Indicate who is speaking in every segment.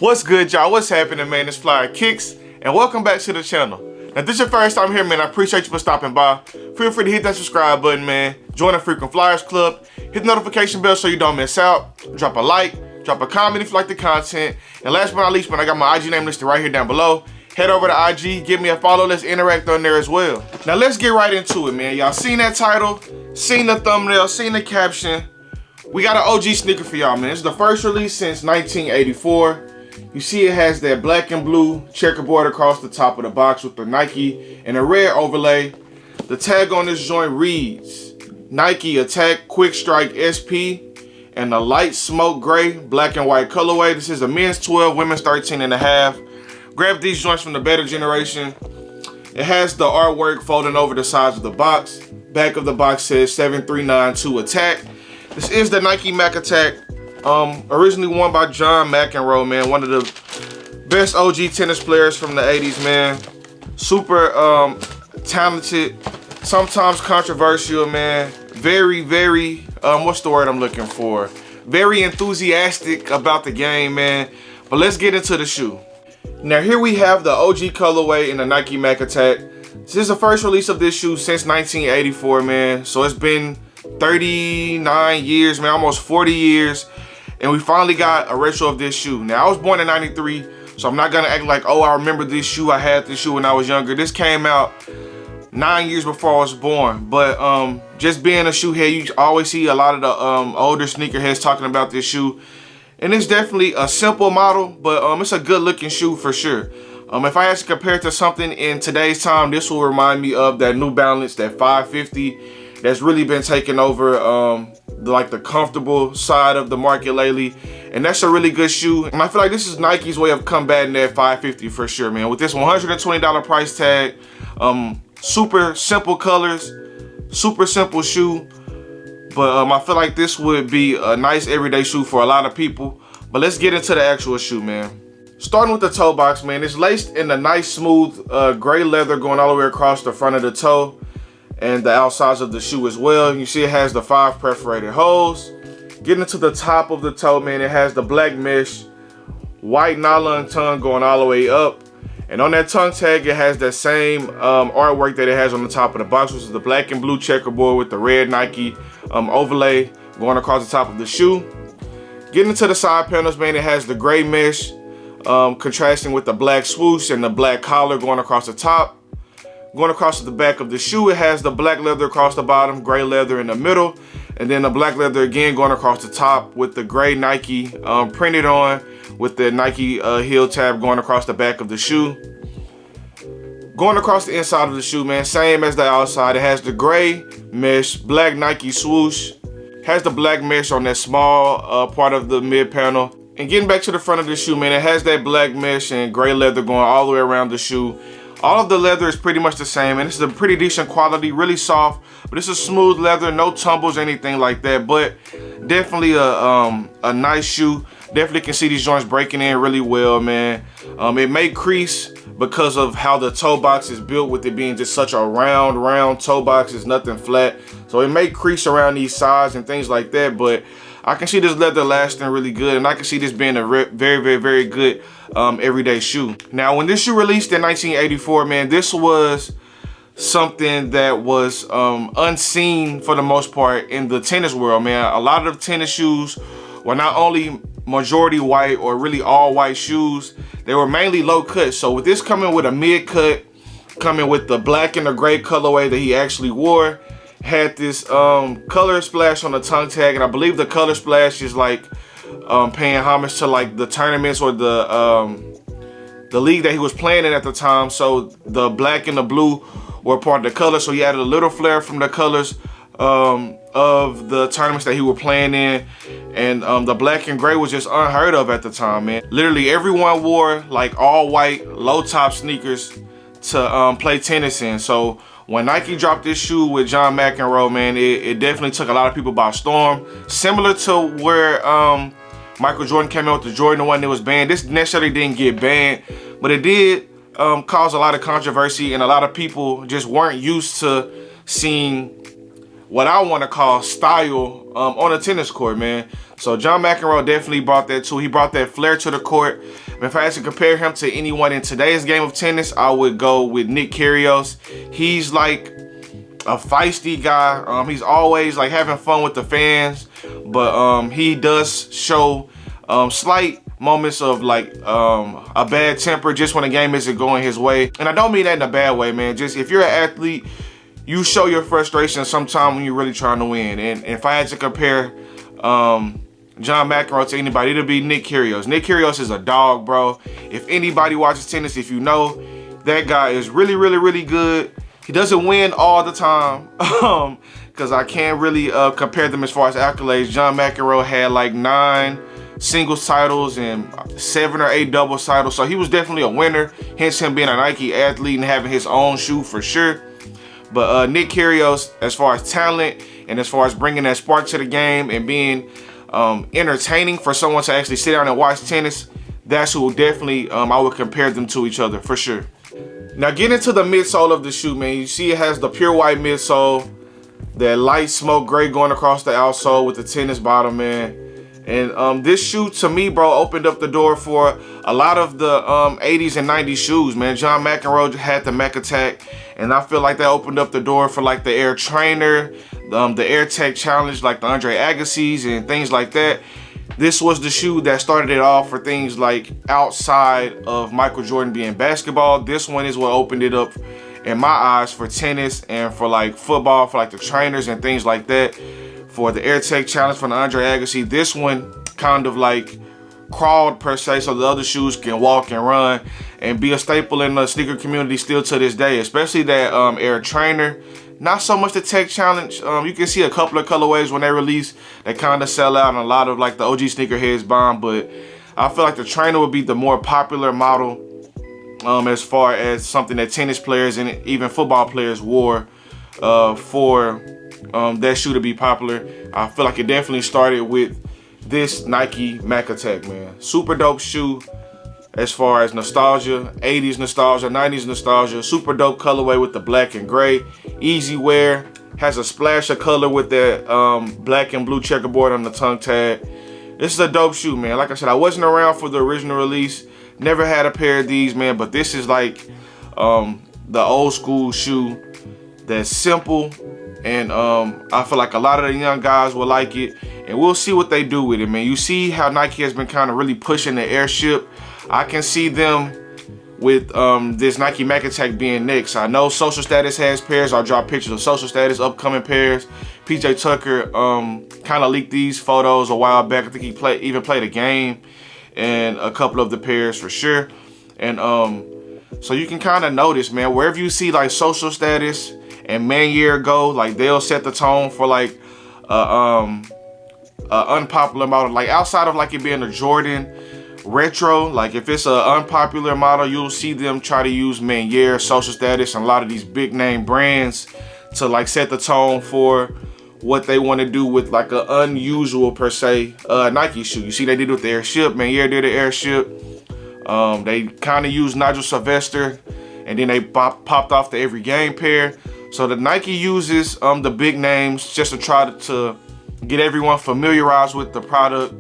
Speaker 1: What's good, y'all? What's happening, man? It's FLYEERRKicks, and welcome back to the channel. Now, if this is your first time here, man, I appreciate you for stopping by. Feel free to hit that subscribe button, man. Join the frequent Flyers Club. Hit the notification bell so you don't miss out. Drop a like, drop a comment if you like the content. And last but not least, man, I got my IG name listed right here down below. Head over to IG, give me a follow, let's interact on there as well. Now, let's get right into it, man. Y'all seen that title, seen the thumbnail, seen the caption. We got an OG sneaker for y'all, man. It's the first release since 1984. You see it has that black and blue checkerboard across the top of the box with the Nike and a red overlay. The tag on this joint reads, Nike Attack Quick Strike SP and a light smoke gray, black and white colorway. This is a men's 12, women's 13 and a half. Grab these joints from the better generation. It has the artwork folding over the sides of the box. Back of the box says 7392 Attack. This is the Nike Mac Attack. Originally worn by John McEnroe, man. One of the best OG tennis players from the 80s, man. Super talented, sometimes controversial, man. Very, what's the word I'm looking for? Very enthusiastic about the game, man. But let's get into the shoe. Now here we have the OG colorway in the Nike Mac Attack. This is the first release of this shoe since 1984, man. So it's been 39 years, man, almost 40 years. And we finally got a retro of this shoe. Now, I was born in 93, so I'm not gonna act like, oh, I remember this shoe. I had this shoe when I was younger. This came out 9 years before I was born. But just being a shoe head, you always see a lot of the older sneakerheads talking about this shoe. And it's definitely a simple model, but it's a good looking shoe for sure. If I had to compare it to something in today's time, this will remind me of that New Balance, that 550. That's really been taking over like the comfortable side of the market lately. And that's a really good shoe. And I feel like this is Nike's way of combating that 550 for sure, man. With this $120 price tag, super simple colors, super simple shoe. But I feel like this would be a nice everyday shoe for a lot of people. But let's get into the actual shoe, man. Starting with the toe box, man. It's laced in a nice smooth gray leather going all the way across the front of the toe and the outsides of the shoe as well. You see it has the 5 perforated holes. Getting to the top of the toe, man, it has the black mesh, white nylon tongue going all the way up. And on that tongue tag, it has that same artwork that it has on the top of the box, which is the black and blue checkerboard with the red Nike overlay going across the top of the shoe. Getting to the side panels, man, it has the gray mesh contrasting with the black swoosh and the black collar going across the top. Going across the back of the shoe, it has the black leather across the bottom, gray leather in the middle, and then the black leather again going across the top with the gray Nike printed on with the Nike heel tab going across the back of the shoe. Going across the inside of the shoe, man, same as the outside. It has the gray mesh, black Nike swoosh, has the black mesh on that small part of the mid panel. And getting back to the front of the shoe, man, it has that black mesh and gray leather going all the way around the shoe. All of the leather is pretty much the same, and this is a pretty decent quality, really soft, but it's a smooth leather, no tumbles, anything like that, but definitely a nice shoe. Definitely can see these joints breaking in really well, man. It may crease because of how the toe box is built, with it being just such a round toe box. It's nothing flat, so it may crease around these sides and things like that, but I can see this leather lasting really good, and I can see this being a very good everyday shoe. Now, when this shoe released in 1984, man, this was something that was unseen for the most part in the tennis world, man. A lot of tennis shoes were not only majority white or really all white shoes, they were mainly low cut. So with this coming with a mid cut, coming with the black and the gray colorway that he actually wore, had this color splash on the tongue tag, and I believe the color splash is like paying homage to like the tournaments or the league that he was playing in at the time. So the black and the blue were part of the color, so he added a little flair from the colors of the tournaments that he was playing in. And the black and gray was just unheard of at the time, man. Literally everyone wore like all white low top sneakers to play tennis in. So when Nike dropped this shoe with John McEnroe, man, it definitely took a lot of people by storm. Similar to where Michael Jordan came out with the Jordan 1 that was banned. This necessarily didn't get banned, but it did cause a lot of controversy, and a lot of people just weren't used to seeing what I want to call style on a tennis court, man. So John McEnroe definitely brought that too. He brought that flair to the court. If I had to compare him to anyone in today's game of tennis, I would go with Nick Kyrgios. He's like a feisty guy. He's always like having fun with the fans, but he does show slight moments of like a bad temper just when the game isn't going his way. And I don't mean that in a bad way, man. Just if you're an athlete, you show your frustration sometime when you're really trying to win. And if I had to compare John McEnroe to anybody, it'll be Nick Kyrgios. Nick Kyrgios is a dog, bro. If anybody watches tennis, if you know, that guy is really, really, really good. He doesn't win all the time, because I can't really compare them as far as accolades. John McEnroe had like 9 singles titles and 7 or 8 doubles titles, so he was definitely a winner, hence him being a Nike athlete and having his own shoe for sure. But Nick Kyrgios, as far as talent and as far as bringing that spark to the game and being entertaining for someone to actually sit down and watch tennis, that's who definitely I would compare them to each other for sure. Now getting into the midsole of the shoe, man, you see it has the pure white midsole, that light smoke gray going across the outsole with the tennis bottom, man. And this shoe to me, bro, opened up the door for a lot of the 80s and 90s shoes, man. John McEnroe had the Mech Attack, and I feel like that opened up the door for like the Air Trainer, the Air Tech Challenge, like the Andre Agassi's and things like that. This was the shoe that started it off for things like outside of Michael Jordan being basketball. This one is what opened it up in my eyes for tennis and for like football, for like the trainers and things like that. For the Air Tech Challenge, for the Andre Agassi, this one kind of like crawled per se, so the other shoes can walk and run and be a staple in the sneaker community still to this day, especially that Air Trainer. Not so much the Tech Challenge. You can see a couple of colorways when they release that kind of sell out, and a lot of like the OG sneakerheads bomb, but I feel like the Trainer would be the more popular model as far as something that tennis players and even football players wore for that shoe to be popular. I feel like it definitely started with this Nike Mech Attack, man. Super dope shoe as far as nostalgia, 80s nostalgia, 90s nostalgia. Super dope colorway with the black and gray. Easy wear, has a splash of color with that black and blue checkerboard on the tongue tag. This is a dope shoe, man. Like I said, I wasn't around for the original release. Never had a pair of these, man, but this is like the old school shoe that's simple, and I feel like a lot of the young guys will like it, and we'll see what they do with it, man. You see how Nike has been kind of really pushing the airship. I can see them with this Nike Mech Attack being next. I know Social Status has pairs. I'll drop pictures of Social Status upcoming pairs. PJ Tucker kind of leaked these photos a while back. I think he even played a game and a couple of the pairs for sure. And so you can kind of notice, man, wherever you see like Social Status and Man-Year go, like they'll set the tone for like unpopular model. Like outside of like it being a Jordan retro, like if it's an unpopular model, you'll see them try to use Man-Year, Social Status, and a lot of these big name brands to like set the tone for what they want to do with like an unusual per se Nike shoe. You see they did it with the Airship. Man-Year did the Airship. They kind of used Nigel Sylvester, and then they popped off the Every Game pair. So the Nike uses the big names just to try to get everyone familiarized with the product,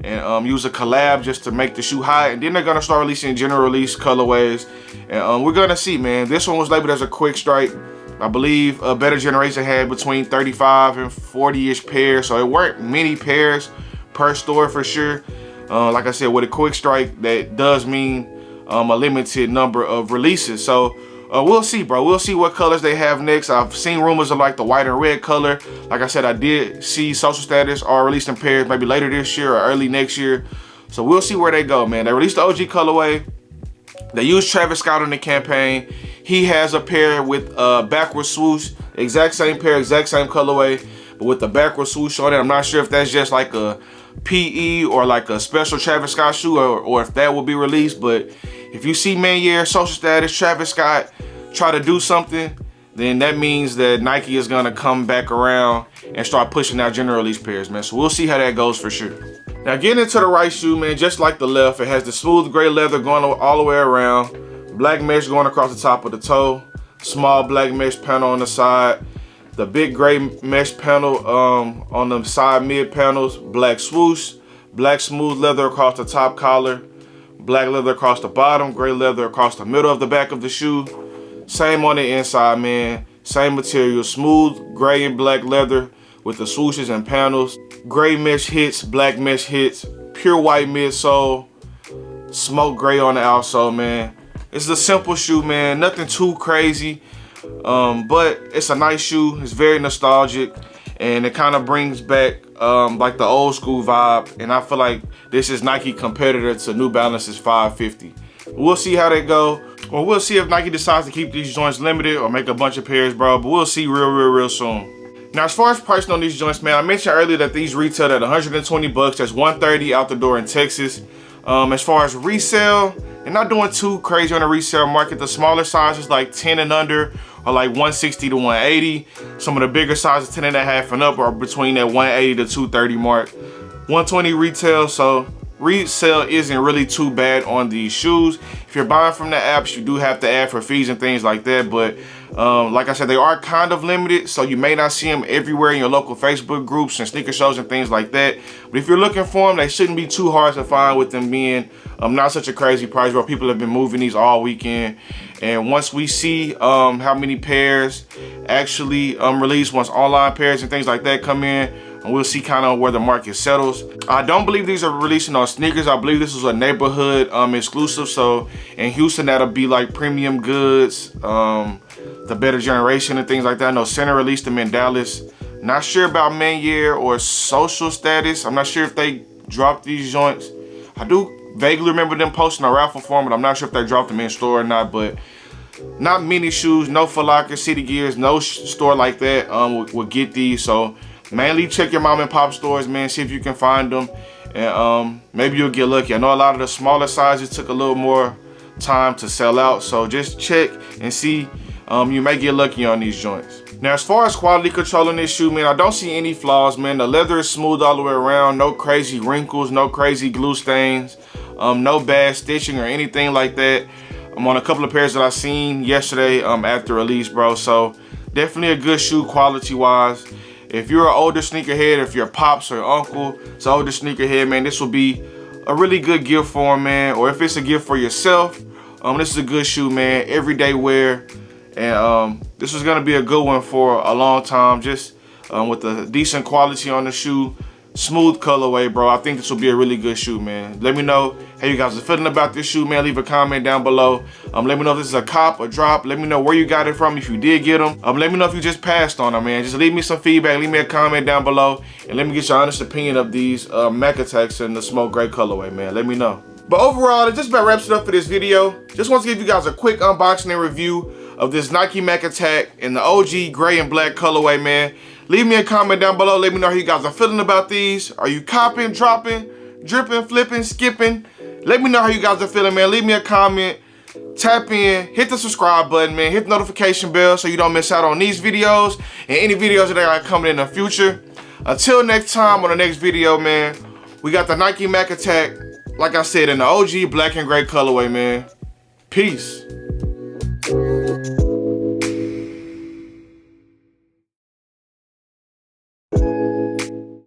Speaker 1: and use a collab just to make the shoe high. And then they're gonna start releasing general release colorways, and we're gonna see, man. This one was labeled as a quick strike. I believe a Better Generation had between 35 and 40-ish pairs, so it weren't many pairs per store for sure. Like I said, with a quick strike, that does mean a limited number of releases. So we'll see, bro. We'll see what colors they have next. I've seen rumors of like the white and red color. Like I said, I did see Social Status are releasing pairs maybe later this year or early next year. So we'll see where they go, man. They released the OG colorway. They used Travis Scott in the campaign. He has a pair with backward swoosh, exact same pair, exact same colorway, but with the backward swoosh on it. I'm not sure if that's just like a PE or like a special Travis Scott shoe, or if that will be released. But if you see Man-Year, Social Status, Travis Scott try to do something, then that means that Nike is gonna come back around and start pushing out general release pairs, man. So we'll see how that goes for sure. Now getting into the right shoe, man, just like the left, it has the smooth gray leather going all the way around, black mesh going across the top of the toe, small black mesh panel on the side, the big gray mesh panel on the side mid panels, black swoosh, Black smooth leather across the top collar, black leather across the bottom, gray leather across the middle of the back of the shoe. Same on the inside, man. Same material, smooth gray and black leather with the swooshes and panels. Gray mesh hits, black mesh hits, pure white midsole, smoke gray on the outsole, man. It's a simple shoe, man. Nothing too crazy, but it's a nice shoe. It's very nostalgic, and it kind of brings back like the old school vibe. And I feel like this is Nike competitor to New Balance's 550. We'll see how they go. Or we'll see if Nike decides to keep these joints limited or make a bunch of pairs, bro. But we'll see real soon. Now, as far as pricing on these joints, man, I mentioned earlier that these retail at 120 bucks. That's 130 out the door in Texas. As far as resale, they're not doing too crazy on the resale market. The smaller sizes, like 10 and under, are like 160 to 180. Some of the bigger sizes, 10 and a half and up, are between that 180 to 230 mark. 120 retail, so resale isn't really too bad on these shoes. If you're buying from the apps, you do have to add for fees and things like that, but like I said, they are kind of limited, so you may not see them everywhere in your local Facebook groups and sneaker shows and things like that. But if you're looking for them, they shouldn't be too hard to find, with them being not such a crazy price, where people have been moving these all weekend. And once we see how many pairs actually release, once online pairs and things like that come in, and we'll see kind of where the market settles. I don't believe these are releasing on sneakers. I believe this is a neighborhood exclusive. So in Houston, that'll be like Premium Goods, the Better Generation and things like that. I know Center released them in Dallas. Not sure about Meniere or Social Status. I'm not sure if they dropped these joints. I do vaguely remember them posting a raffle for them, but I'm not sure if they dropped them in store or not. But not many shoes, no Foot Locker, City Gears, no store like that will get these. So mainly check your mom and pop stores, man. See if you can find them, and maybe you'll get lucky. I know a lot of the smaller sizes took a little more time to sell out, so just check and see. You may get lucky on these joints. Now, as far as quality control in this shoe, man, I don't see any flaws, man. The leather is smooth all the way around. No crazy wrinkles, no crazy glue stains, no bad stitching or anything like that. I'm on a couple of pairs that I seen yesterday after release, bro. So definitely a good shoe quality wise. If you're an older sneakerhead, if your pops or uncle is an older sneakerhead, man, this will be a really good gift for him, man. Or if it's a gift for yourself, this is a good shoe, man. Everyday wear. And this is gonna be a good one for a long time, just with a decent quality on the shoe, smooth colorway, bro. I think this will be a really good shoe, man. Let me know how you guys are feeling about this shoe, man. Leave a comment down below. Let me know if this is a cop or drop. Let me know where you got it from, if you did get them. Let me know if you just passed on them, man. Just leave me some feedback. Leave me a comment down below, and let me get your honest opinion of these Mech Attacks in the smoke gray colorway, man. Let me know. But overall, it just about wraps it up for this video. Just want to give you guys a quick unboxing and review of this Nike Mech Attack in the OG gray and black colorway, man. Leave me a comment down below. Let me know how you guys are feeling about these. Are you copping, dropping, dripping, flipping, skipping? Let me know how you guys are feeling, man. Leave me a comment, tap in, hit the subscribe button, man. Hit the notification bell so you don't miss out on these videos and any videos that are coming in the future. Until next time, on the next video, man, we got the Nike Mech Attack, like I said, in the OG black and gray colorway, man. Peace.